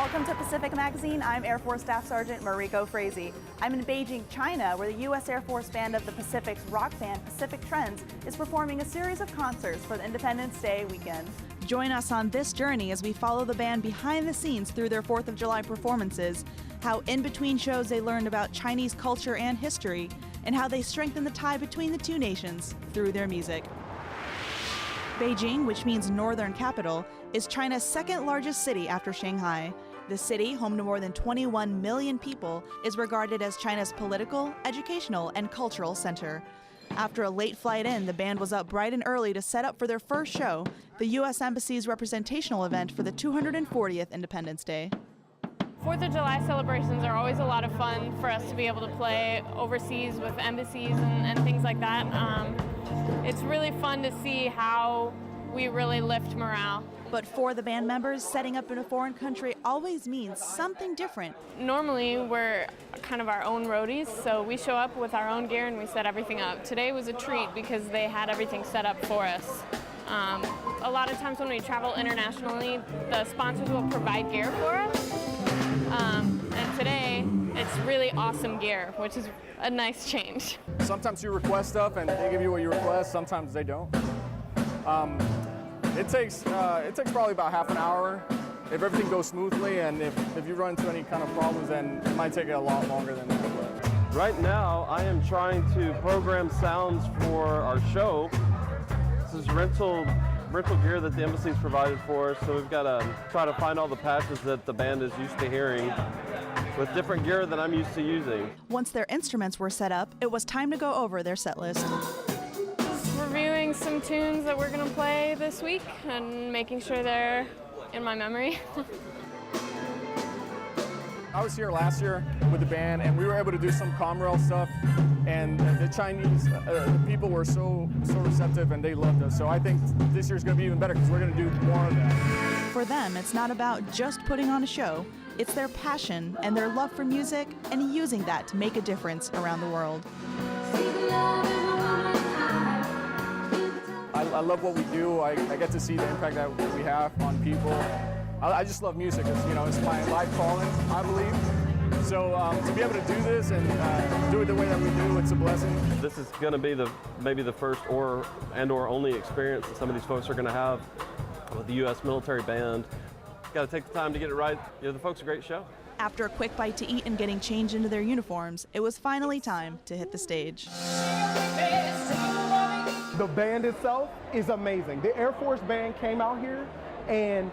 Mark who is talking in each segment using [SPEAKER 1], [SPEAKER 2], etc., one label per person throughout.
[SPEAKER 1] Welcome to Pacific Magazine. I'm Air Force Staff Sergeant Mariko Frazee. I'm in Beijing, China, where the U.S. Air Force Band of the Pacific's rock band Pacific Trends is performing a series of concerts for the Independence Day weekend. Join us on this journey as we follow the band behind the scenes through their 4th of July performances, how in between shows they learned about Chinese culture and history, and how they strengthen the tie between the two nations through their music. Beijing, which means northern capital, is China's second largest city after Shanghai. The city, home to more than 21 million people, is regarded as China's political, educational, and cultural center. After a late flight in, the band was up bright and early to set up for their first show, the U.S. Embassy's representational event for the 240th Independence Day.
[SPEAKER 2] 4th of July celebrations are always a lot of fun for us to be able to play overseas with embassies and things like that. It's really fun to see how we really lift morale.
[SPEAKER 1] But for the band members, setting up in a foreign country always means something different.
[SPEAKER 2] Normally, we're kind of our own roadies, so we show up with our own gear and we set everything up. Today was a treat because they had everything set up for us. A lot of times when we travel internationally, the sponsors will provide gear for us. And today, it's really awesome gear, which is a nice change.
[SPEAKER 3] Sometimes you request stuff and they give you what you request, sometimes they don't. It takes probably about half an hour if everything goes smoothly, and if you run into any kind of problems, then it might take a lot longer than that.
[SPEAKER 4] Right now, I am trying to program sounds for our show. This is rental gear that the embassy's provided for us, so we've got to try to find all the patches that the band is used to hearing with different gear that I'm used to using.
[SPEAKER 1] Once their instruments were set up, it was time to go over their set list.
[SPEAKER 2] Reviewing some tunes that we're going to play this week and making sure they're in my memory.
[SPEAKER 3] I was here last year with the band, and we were able to do some Comrail stuff, and the Chinese people were so receptive, and they loved us. So I think this year's going to be even better because we're going to do more of that.
[SPEAKER 1] For them, it's not about just putting on a show. It's their passion and their love for music and using that to make a difference around the world.
[SPEAKER 3] I love what we do. I get to see the impact that we have on people. I just love music. It's my life calling, I believe. So to be able to do this and do it the way that we do, it's a blessing.
[SPEAKER 4] This is going to be maybe the first or only experience that some of these folks are going to have with the U.S. military band. Got to take the time to get it right. The folks are a great show.
[SPEAKER 1] After a quick bite to eat and getting changed into their uniforms, it was finally time to hit the stage.
[SPEAKER 5] The band itself is amazing. The Air Force Band came out here, and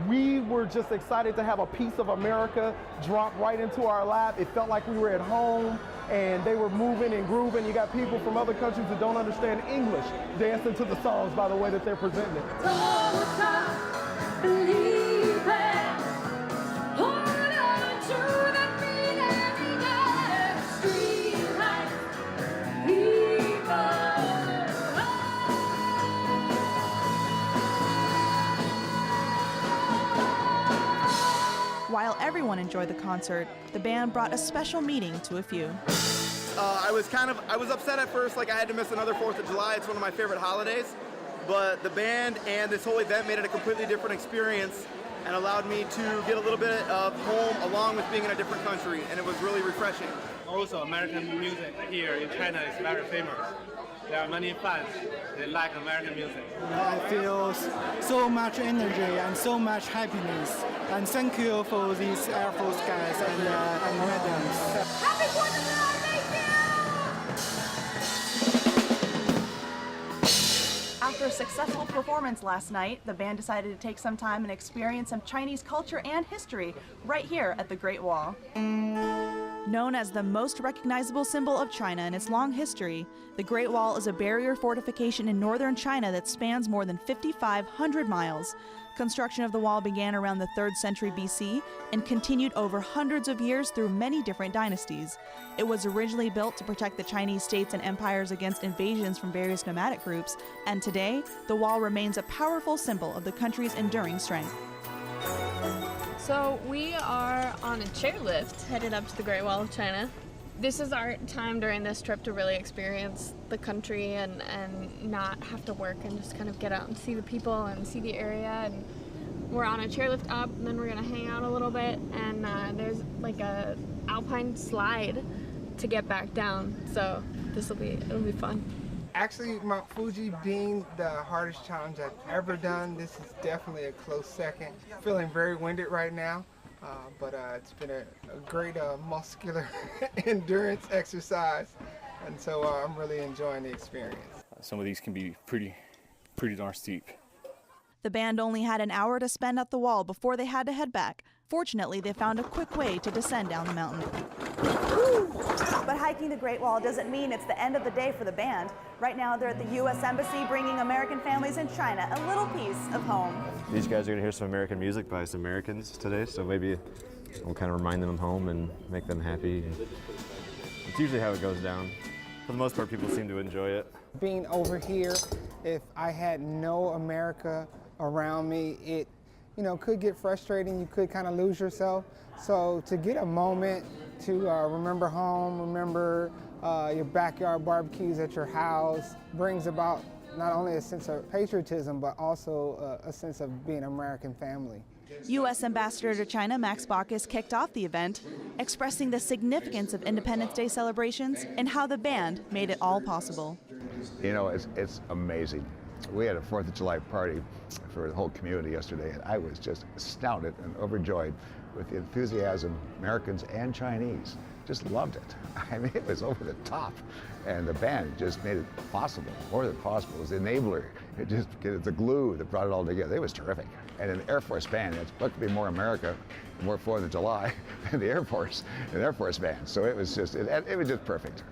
[SPEAKER 5] we were just excited to have a piece of America drop right into our lap. It felt like we were at home, and they were moving and grooving. You got people from other countries that don't understand English dancing to the songs by the way that they're presenting it.
[SPEAKER 1] While everyone enjoyed the concert, the band brought a special meaning to a few.
[SPEAKER 6] I was upset at first, like I had to miss another 4th of July. It's one of my favorite holidays. But the band and this whole event made it a completely different experience and allowed me to get a little bit of home along with being in a different country, and it was really refreshing.
[SPEAKER 7] Also, American music here in China is very famous. There are many fans. They like American music.
[SPEAKER 8] I feel so much energy and so much happiness. And thank you for these Air Force guys and madams.
[SPEAKER 9] Happy 4th of July, thank you!
[SPEAKER 1] After a successful performance last night, the band decided to take some time and experience some Chinese culture and history right here at the Great Wall. Known as the most recognizable symbol of China in its long history, the Great Wall is a barrier fortification in northern China that spans more than 5,500 miles. Construction of the wall began around the 3rd century BC and continued over hundreds of years through many different dynasties. It was originally built to protect the Chinese states and empires against invasions from various nomadic groups, and today, the wall remains a powerful symbol of the country's enduring strength.
[SPEAKER 2] So we are on a chairlift headed up to the Great Wall of China. This is our time during this trip to really experience the country and not have to work and just kind of get out and see the people and see the area. And We're on a chairlift up, and then we're gonna hang out a little bit, and there's like a alpine slide to get back down. So it'll be fun.
[SPEAKER 10] Actually, Mount Fuji being the hardest challenge I've ever done, this is definitely a close second. Feeling very winded right now, but it's been a great muscular endurance exercise, and so I'm really enjoying the experience.
[SPEAKER 3] Some of these can be pretty darn steep.
[SPEAKER 1] The band only had an hour to spend at the wall before they had to head back. Fortunately, they found a quick way to descend down the mountain. But hiking the Great Wall doesn't mean it's the end of the day for the band. Right now, they're at the U.S. Embassy bringing American families in China a little piece of home.
[SPEAKER 11] These guys are going to hear some American music by some Americans today, so maybe we'll kind of remind them of home and make them happy. It's usually how it goes down. For the most part, people seem to enjoy it.
[SPEAKER 10] Being over here, if I had no America around me, it could get frustrating. You could kind of lose yourself. So to get a moment to remember home, remember your backyard barbecues at your house, brings about not only a sense of patriotism, but also a sense of being an American family.
[SPEAKER 1] U.S. Ambassador to China Max Baucus kicked off the event, expressing the significance of Independence Day celebrations and how the band made it all possible.
[SPEAKER 12] You know, it's amazing. We had a 4th of July party for the whole community yesterday, and I was just astounded and overjoyed with the enthusiasm. Americans and Chinese just loved it. I mean, it was over the top, and the band just made it possible, more than possible. It was the enabler. It's the glue that brought it all together. It was terrific. And an Air Force band, it's supposed to be more America, more 4th of July than the Air Force band. So it was just perfect.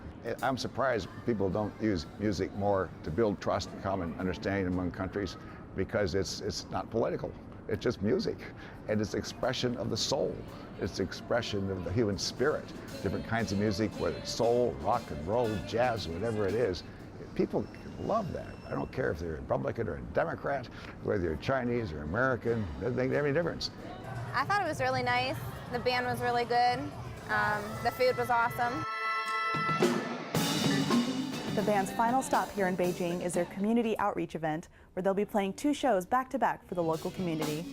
[SPEAKER 12] I'm surprised people don't use music more to build trust and common understanding among countries, because it's not political. It's just music, and it's expression of the soul. It's expression of the human spirit. Different kinds of music, whether it's soul, rock and roll, jazz, whatever it is, people love that. I don't care if they're a Republican or a Democrat, whether you're Chinese or American, it doesn't make any difference.
[SPEAKER 13] I thought it was really nice. The band was really good. The food was awesome.
[SPEAKER 1] The band's final stop here in Beijing is their community outreach event, where they'll be playing 2 shows back-to-back for the local community.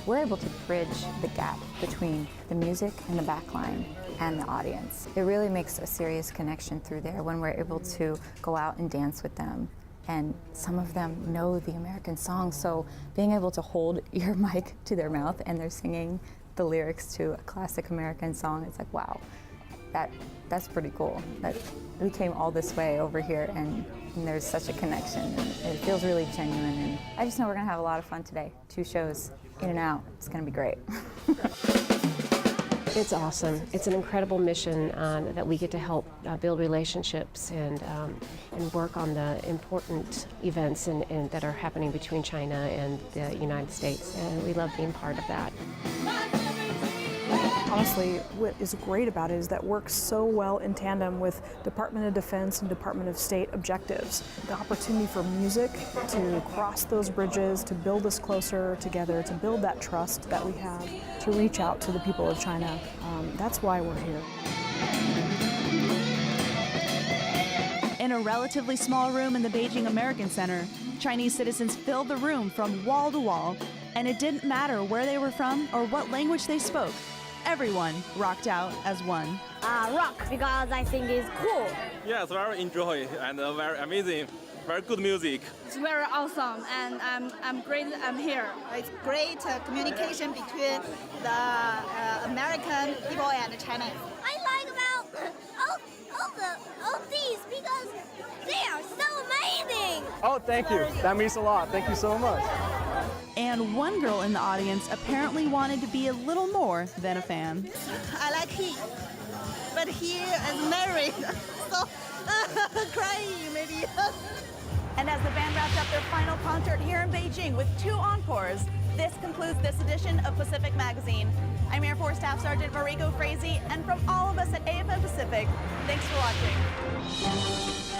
[SPEAKER 14] We're able to bridge the gap between the music and the backline and the audience. It really makes a serious connection through there when we're able to go out and dance with them. And some of them know the American songs, so being able to hold your mic to their mouth and they're singing the lyrics to a classic American song, it's like, wow. That's pretty cool. That we came all this way over here and there's such a connection, and it feels really genuine, and I just know we're gonna have a lot of fun today. 2 shows in and out. It's gonna be great.
[SPEAKER 15] It's awesome. It's an incredible mission that we get to help build relationships and work on the important events that are happening between China and the United States, and we love being part of that.
[SPEAKER 16] Honestly, what is great about it is that it works so well in tandem with Department of Defense and Department of State objectives. The opportunity for music to cross those bridges, to build us closer together, to build that trust that we have, to reach out to the people of China. That's why we're here.
[SPEAKER 1] In a relatively small room in the Beijing American Center, Chinese citizens filled the room from wall to wall, and it didn't matter where they were from or what language they spoke. Everyone rocked out as one.
[SPEAKER 17] Rock, because I think it's cool.
[SPEAKER 18] Yeah, it's very enjoyable and very amazing. Very good music.
[SPEAKER 19] It's very awesome, and I'm great I'm here.
[SPEAKER 20] It's great communication between the American people and the Chinese.
[SPEAKER 17] I like about all these because they are so amazing.
[SPEAKER 3] Oh, thank you. That means a lot. Thank you so much.
[SPEAKER 1] And one girl in the audience apparently wanted to be a little more than a fan.
[SPEAKER 20] I like him, but he is married, so crying maybe.
[SPEAKER 1] And as the band wrapped up their final concert here in Beijing with 2 encores, this concludes this edition of Pacific Magazine. I'm Air Force Staff Sergeant Mariko Frazee, and from all of us at AFM Pacific, thanks for watching.